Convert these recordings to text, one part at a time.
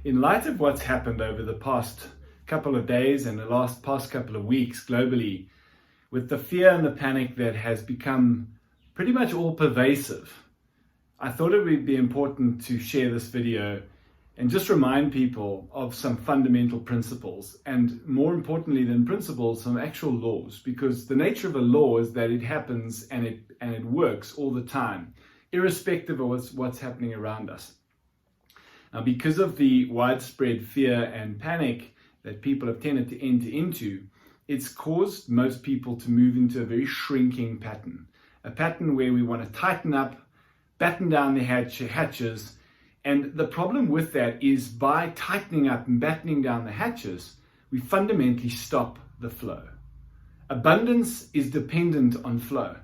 in light of what's happened over the past couple of days and the past couple of weeks globally, with the fear and the panic that has become pretty much all pervasive, I thought it would be important to share this video and just remind people of some fundamental principles, and more importantly than principles, some actual laws, because the nature of a law is that it happens and it works all the time, irrespective of what's happening around us. Now, because of the widespread fear and panic that people have tended to enter into, it's caused most people to move into a very shrinking pattern, a pattern where we want to tighten up, batten down the hatches. And the problem with that is by tightening up and battening down the hatches, we fundamentally stop the flow. Abundance is dependent on flow.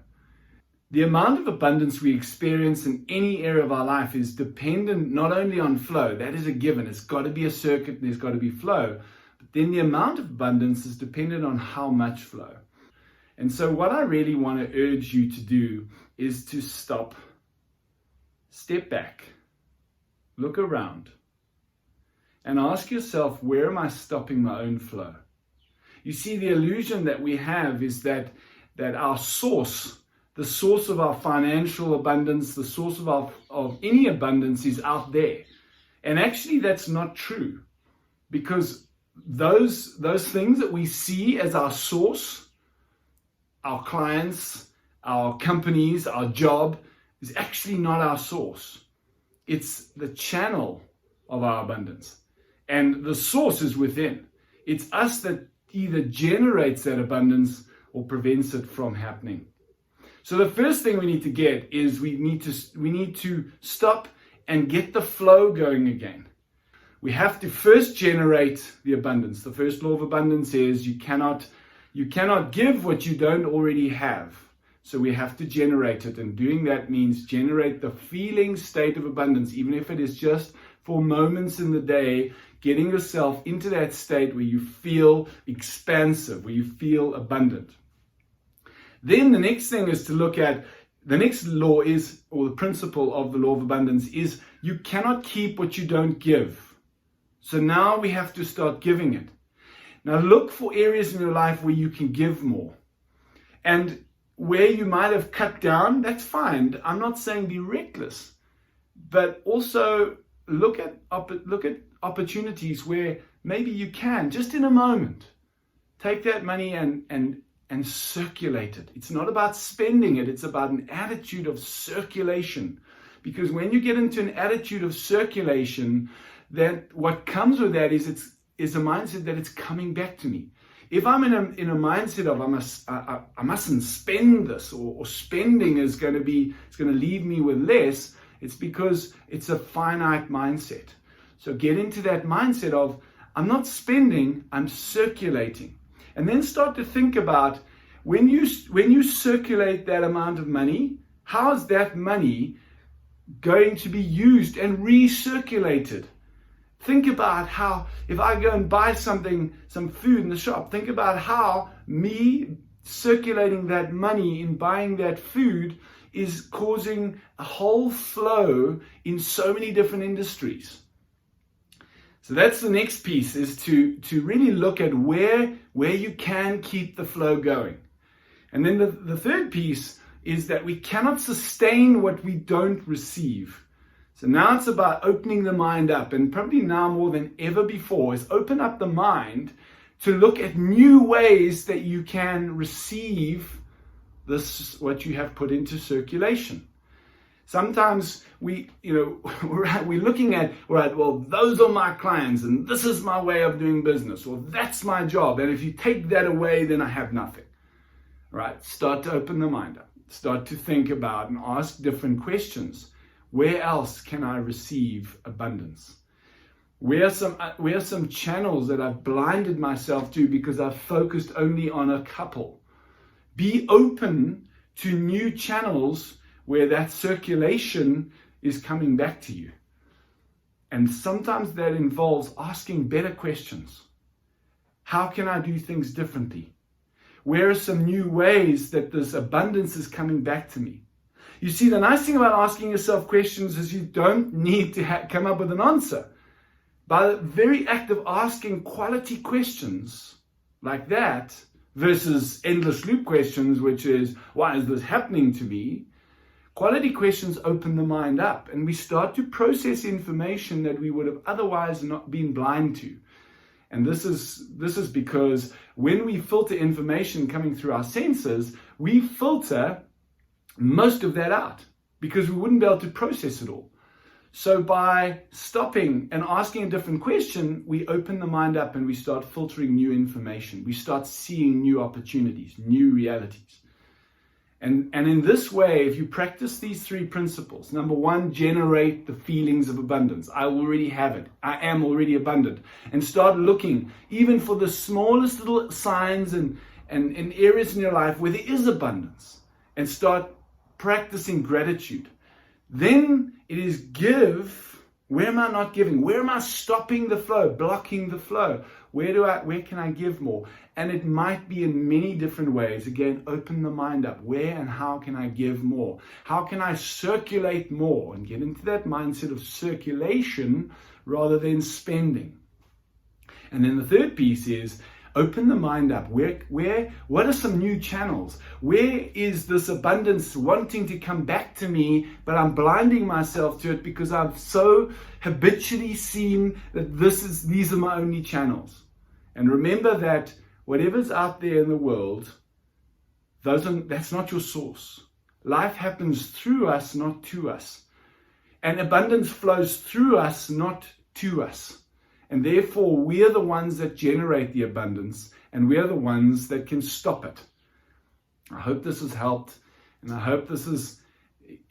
The amount of abundance we experience in any area of our life is dependent not only on flow, that is a given, it's got to be a circuit, there's got to be flow, but then the amount of abundance is dependent on how much flow. And so what I really want to urge you to do is to stop, step back, look around, and ask yourself, where am I stopping my own flow? You see, the illusion that we have is that our source, the source of our financial abundance, the source of any abundance is out there. And actually that's not true, because those things that we see as our source, our clients, our companies, our job, is actually not our source. It's the channel of our abundance. And the source is within. It's us that either generates that abundance or prevents it from happening. So the first thing we need to get is we need to stop and get the flow going again. We have to first generate the abundance. The first law of abundance is you cannot give what you don't already have. So we have to generate it, and doing that means generate the feeling state of abundance, even if it is just for moments in the day, getting yourself into that state where you feel expansive, where you feel abundant. Then the next thing is to look at, the next law is, or the principle of the law of abundance is, you cannot keep what you don't give. So now we have to start giving it. Now look for areas in your life where you can give more. And where you might have cut down, that's fine. I'm not saying be reckless, but also look at opportunities where maybe you can, just in a moment, take that money and circulate it. It's not about spending it, it's about an attitude of circulation. Because when you get into an attitude of circulation, that what comes with that is a mindset that it's coming back to me. If I'm in a mindset of I mustn't spend this, or spending is going to leave me with less, it's because it's a finite mindset. So get into that mindset of I'm not spending, I'm circulating. And then start to think about when you circulate that amount of money, how is that money going to be used and recirculated? Think about how, if I go and buy some food in the shop, think about how me circulating that money in buying that food is causing a whole flow in so many different industries. So that's the next piece, is to really look at where you can keep the flow going. And then the third piece is that we cannot sustain what we don't receive. So now it's about opening the mind up, and probably now more than ever before is open up the mind to look at new ways that you can receive this, what you have put into circulation. Sometimes we're looking at, all right, well, those are my clients and this is my way of doing business, or that's my job. And if you take that away, then I have nothing. Right? Start to open the mind up. Start to think about and ask different questions. Where else can I receive abundance? Where are some channels that I've blinded myself to because I've focused only on a couple? Be open to new channels where that circulation is coming back to you. And sometimes that involves asking better questions. How can I do things differently? Where are some new ways that this abundance is coming back to me? You see, the nice thing about asking yourself questions is you don't need to come up with an answer. By the very act of asking quality questions like that versus endless loop questions, which is, why is this happening to me? Quality questions open the mind up, and we start to process information that we would have otherwise not been blind to. And this is because when we filter information coming through our senses, we filter most of that out because we wouldn't be able to process it all. So by stopping and asking a different question, we open the mind up and we start filtering new information. We start seeing new opportunities, new realities. And in this way, if you practice these three principles, number one, generate the feelings of abundance. I already have it. I am already abundant. And start looking even for the smallest little signs and areas in your life where there is abundance. And start practicing gratitude. Then it is give. Where am I not giving? Where am I stopping the flow, blocking the flow? Where can I give more? And it might be in many different ways. Again, open the mind up. Where and how can I give more? How can I circulate more? And get into that mindset of circulation rather than spending. And then the third piece is open the mind up. What are some new channels? Where is this abundance wanting to come back to me, but I'm blinding myself to it because I've so habitually seen that these are my only channels. And remember that whatever's out there in the world, that's not your source. Life happens through us, not to us. And abundance flows through us, not to us. And therefore, we are the ones that generate the abundance, and we are the ones that can stop it. I hope this has helped, and I hope this is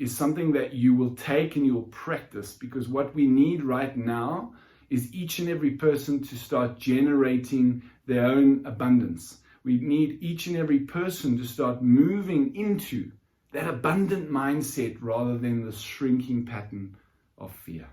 something that you will take and you'll practice, because what we need right now is each and every person to start generating their own abundance. We need each and every person to start moving into that abundant mindset rather than the shrinking pattern of fear.